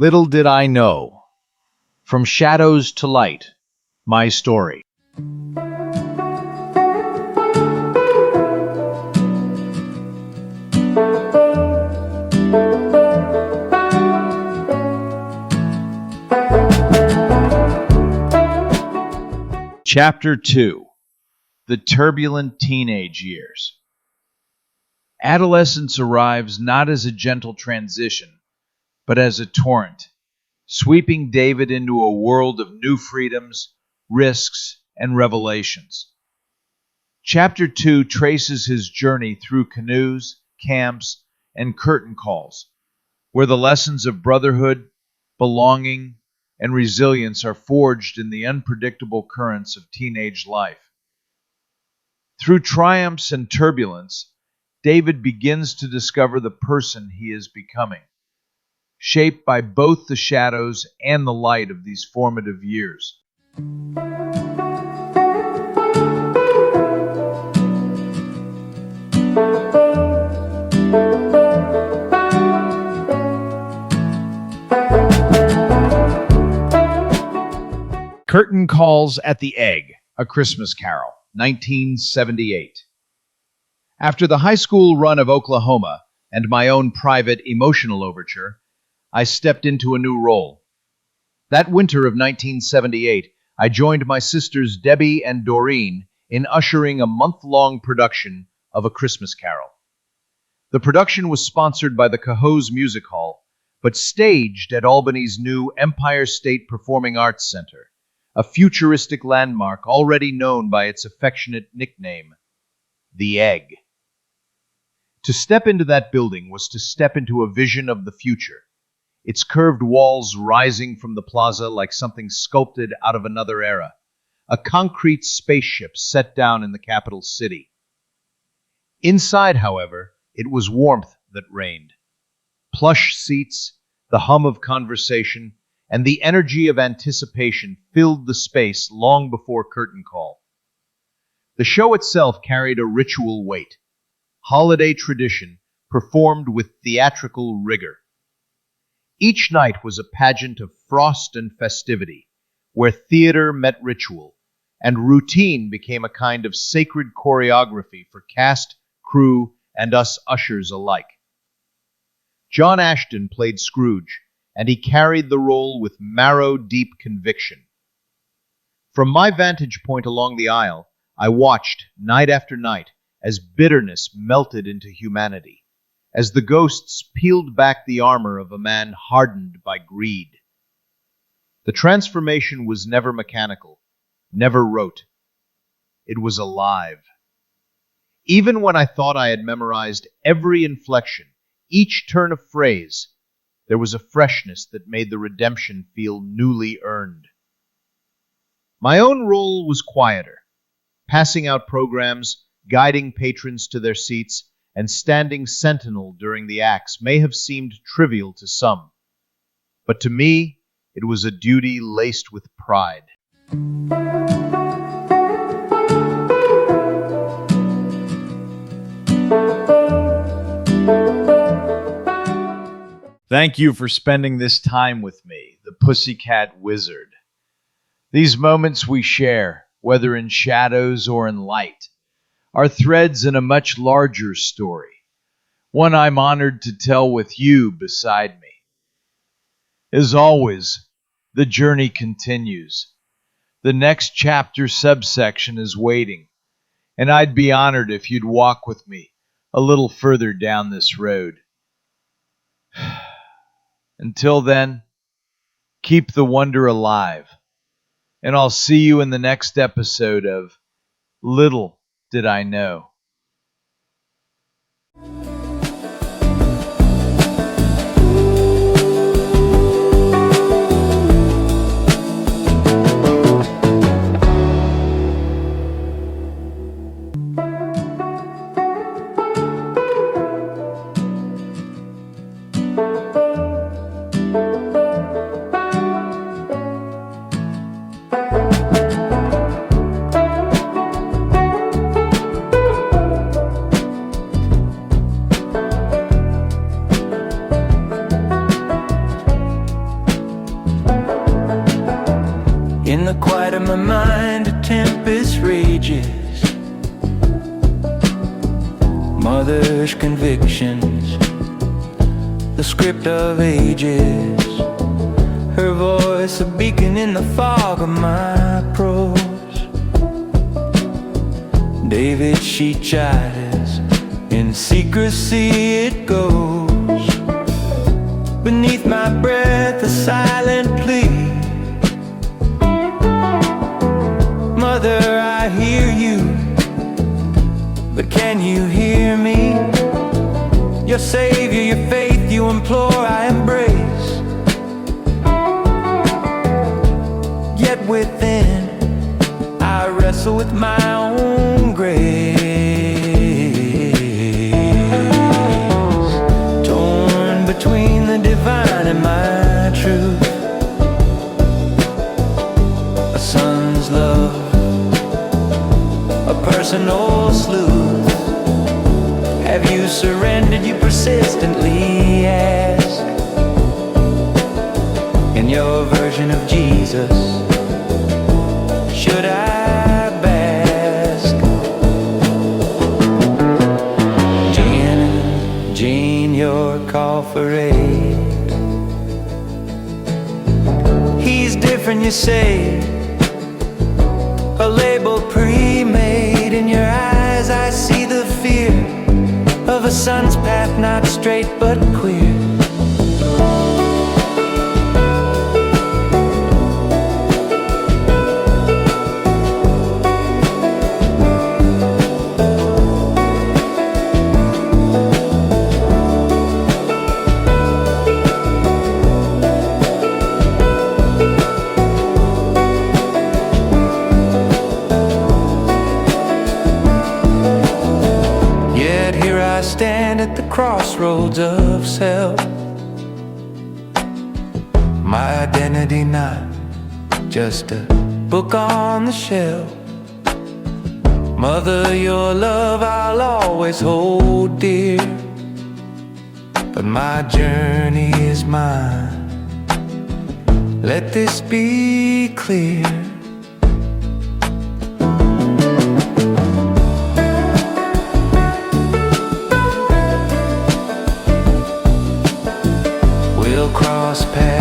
Little did I know. From shadows to light, my story. Chapter 2. The Turbulent Teenage Years. Adolescence arrives not as a gentle transition, but as a torrent, sweeping David into a world of new freedoms, risks, and revelations. Chapter 2 traces his journey through canoes, camps, and curtain calls, where the lessons of brotherhood, belonging, and resilience are forged in the unpredictable currents of teenage life. Through triumphs and turbulence, David begins to discover the person he is becoming, shaped by both the shadows and the light of these formative years. Curtain Calls at the Egg, A Christmas Carol, 1978. After the high school run of Oklahoma and my own private emotional overture, I stepped into a new role. That winter of 1978, I joined my sisters Debbie and Doreen in ushering a month-long production of A Christmas Carol. The production was sponsored by the Cohoes Music Hall, but staged at Albany's new Empire State Performing Arts Center, a futuristic landmark already known by its affectionate nickname, The Egg. To step into that building was to step into a vision of the future, its curved walls rising from the plaza like something sculpted out of another era, a concrete spaceship set down in the capital city. Inside, however, it was warmth that reigned. Plush seats, the hum of conversation, and the energy of anticipation filled the space long before curtain call. The show itself carried a ritual weight, holiday tradition performed with theatrical rigor. Each night was a pageant of frost and festivity, where theater met ritual, and routine became a kind of sacred choreography for cast, crew, and us ushers alike. John Ashton played Scrooge, and he carried the role with marrow-deep conviction. From my vantage point along the aisle, I watched, night after night, as bitterness melted into humanity, as the ghosts peeled back the armor of a man hardened by greed. The transformation was never mechanical, never rote. It was alive. Even when I thought I had memorized every inflection, each turn of phrase, there was a freshness that made the redemption feel newly earned. My own role was quieter, passing out programs, guiding patrons to their seats, and standing sentinel during the acts may have seemed trivial to some, but to me, it was a duty laced with pride. Thank you for spending this time with me, the Pussycat Wizard. These moments we share, whether in shadows or in light, are threads in a much larger story, one I'm honored to tell with you beside me. As always, the journey continues. The next chapter subsection is waiting, and I'd be honored if you'd walk with me a little further down this road. Until then, keep the wonder alive, and I'll see you in the next episode of Little Did I Know. In the quiet of my mind, a tempest rages. Mother's convictions, the script of ages. Her voice a beacon in the fog of my prose. David, she chides, in secrecy it goes. Beneath my breath a silent plea. Mother, I hear you, but can you hear me? Your Savior, your faith you implore, I embrace. Yet within, I wrestle with my own grace. Torn between the divine and my truth. A son's love, a personal sleuth. Have you surrendered? You persistently ask. In your version of Jesus, should I bask? Jane, your call for aid. He's different, you say, a label pre-made. In your eyes I see the fear of a son's path, not straight but queer. I stand at the crossroads of self. My identity not just a book on the shelf. Mother, your love I'll always hold dear, but my journey is mine. Let this be clear. We'll cross paths